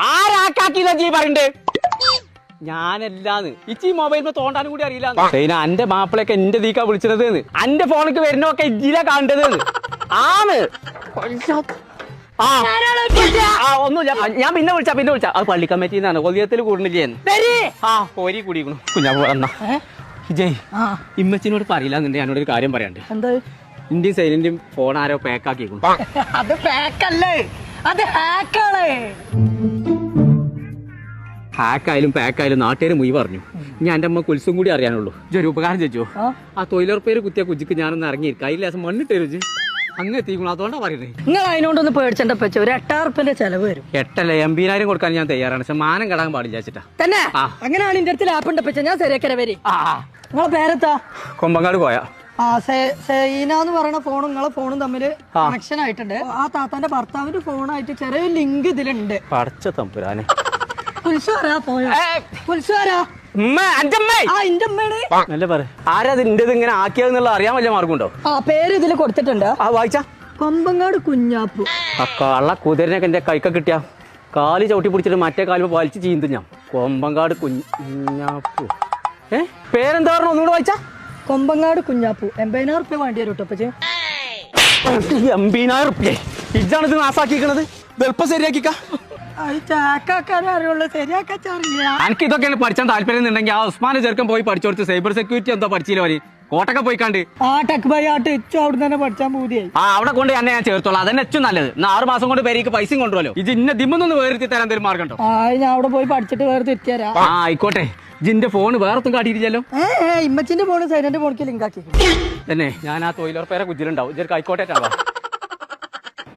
ആരാക്കില്ല G പറയണ്ടേ ഞാനല്ലാന്ന് ഇച്ചി മൊബൈലിൽ തോണ്ടാനും കൂടി അറിയില്ല അന്റെ മാപ്പിളൊക്കെ എന്റെ ദീക്കാ വിളിച്ചത് അന്റെ ഫോണിക്ക് വരുന്നൊക്കെ ഇജില കാണേണ്ടത് ആണ് ഒന്നുമില്ല ഞാൻ പിന്നെ വിളിച്ചാ അത് പള്ളി കമ്മിറ്റിന്നാണ് കൊതിയത്തിൽ കൂടുന്നില്ലേ കോരി കൂടിക്കണു കുഞ്ഞാ ജയ് ഇമ്മച്ചിനോട് പറയില്ല എന്നുണ്ട് ഞാനോടൊരു കാര്യം പറയാണ്ട് എന്താ ഇന്ത്യയും സൈലന്റും ഫോൺ ആരോ പാക്കാക്കിക്കണു അത് പാക്കല്ലേ അത് ഹാക്കാണ് ഹാക്കായാലും പാക്കായാലും നാട്ടുകാർ മുയി പറഞ്ഞു ഞാൻ എന്റെ അമ്മ കുൽസും കൂടി അറിയാനുള്ളൂ ഒരു ഉപകാരം ചോദിച്ചോ ആ തൊഴിലുറപ്പേര് കുത്തിയ കുജിക്ക് ഞാനൊന്ന് ഇറങ്ങിയിരിക്കും അതിൽ ലേസം മണ്ണിട്ട് രുചി അങ്ങ് എത്തിക്കണം അതുകൊണ്ടാ പറയുന്നത് നിങ്ങൾ അതിനോടൊന്ന് പേടിച്ചെന്റെ പച്ച ഒരു 8,000 ചെലവ് വരും 8 80,000 കൊടുക്കാൻ ഞാൻ തയ്യാറാണ് പക്ഷെ മാനം കടാൻ പാടില്ല ചേട്ടാ തന്നെ അങ്ങനെയാണ് ഇന്റെ അടുത്ത് ലാപ്പ് ഉണ്ട് പച്ച ഞാൻ ശരിയാക്കര വരി നിങ്ങളെ പേരെത്താ കൊമ്പങ്ങാട് പോയാ സൈന എന്ന് പറയുന്ന ഫോണും നിങ്ങളെ ഫോണും തമ്മിൽ കണക്ഷൻ ആയിട്ടുണ്ട് ആ താത്താന്റെ ഭർത്താവിന്റെ ഫോണായിട്ട് ചെറിയൊരു ലിങ്ക് ഇതിലുണ്ട് പടച്ച തമ്പുരാനെ ആരാ ഇന്റത് ഇങ്ങനെ ആക്കിയതെന്നുള്ള അറിയാൻ വലിയ മാർഗമുണ്ടോ ആ പേര് ഇതിൽ കൊടുത്തിട്ടുണ്ട് വായിച്ചാ കൊമ്പങ്ങാട് കുഞ്ഞാപ്പു കള്ള കുതിരനൊക്കെ എന്റെ കൈക്ക കിട്ടിയ കാല് ചവിട്ടി പിടിച്ചിട്ട് മറ്റേ കാല് വലിച്ചു ചീന്തു ഞാൻ കൊമ്പങ്ങാട് കുഞ്ഞാപ്പു പേരെന്താ പറഞ്ഞു ഒന്നുകൂടെ വായിച്ചാ കൊമ്പങ്ങാട് കുഞ്ഞാപ്പു 80,000 വേണ്ടി വരും കേട്ടോ 80,000 ഇജാണ് ഇത് നാസാക്കിക്കണത് എളുപ്പം ശരിയാക്കിക്ക എനിക്ക് ഇതൊക്കെയാണ് പഠിച്ചാൻ താല്പര്യം ഉണ്ടെങ്കിൽ ആ ഉസ്മാനെ ചെറുക്കൻ പോയി പഠിച്ചു കൊടുത്ത് സൈബർ സെക്യൂരിറ്റി എന്തോ പഠിച്ചില്ല വരി കോട്ടൊക്കെ പോയി കണ്ട് പഠിച്ചാൻ പൂതിയായി അവിടെ കൊണ്ട് തന്നെ ഞാൻ ചേർത്തോളാം അതന്നെ ഏറ്റവും നല്ലത് 6 മാസം കൊണ്ട് പേരേക്ക് പൈസയും കൊണ്ടുവല്ലോ ഇത് ഇന്ന ദിമ്മൊന്നും വേർത്തി തരാൻ എന്തെങ്കിലും മാർഗം ഉണ്ടോ ഞാൻ അവിടെ പോയി പഠിച്ചിട്ട് വേറെ തിരിച്ചുതരാം ആയിക്കോട്ടെ ജിന്റെ ഫോണ് വേറൊന്നും കാട്ടിയില്ലല്ലോ ഇമ്മച്ചിന്റെ ഫോണ് സൈലന്റ് ഫോണിക്ക് ലിങ്ക് ആക്കി തന്നെ ഞാൻ ആ തൊഴിലുറപ്പേരെ കുജിലുണ്ടാവും ഇതൊരു ആയിക്കോട്ടെ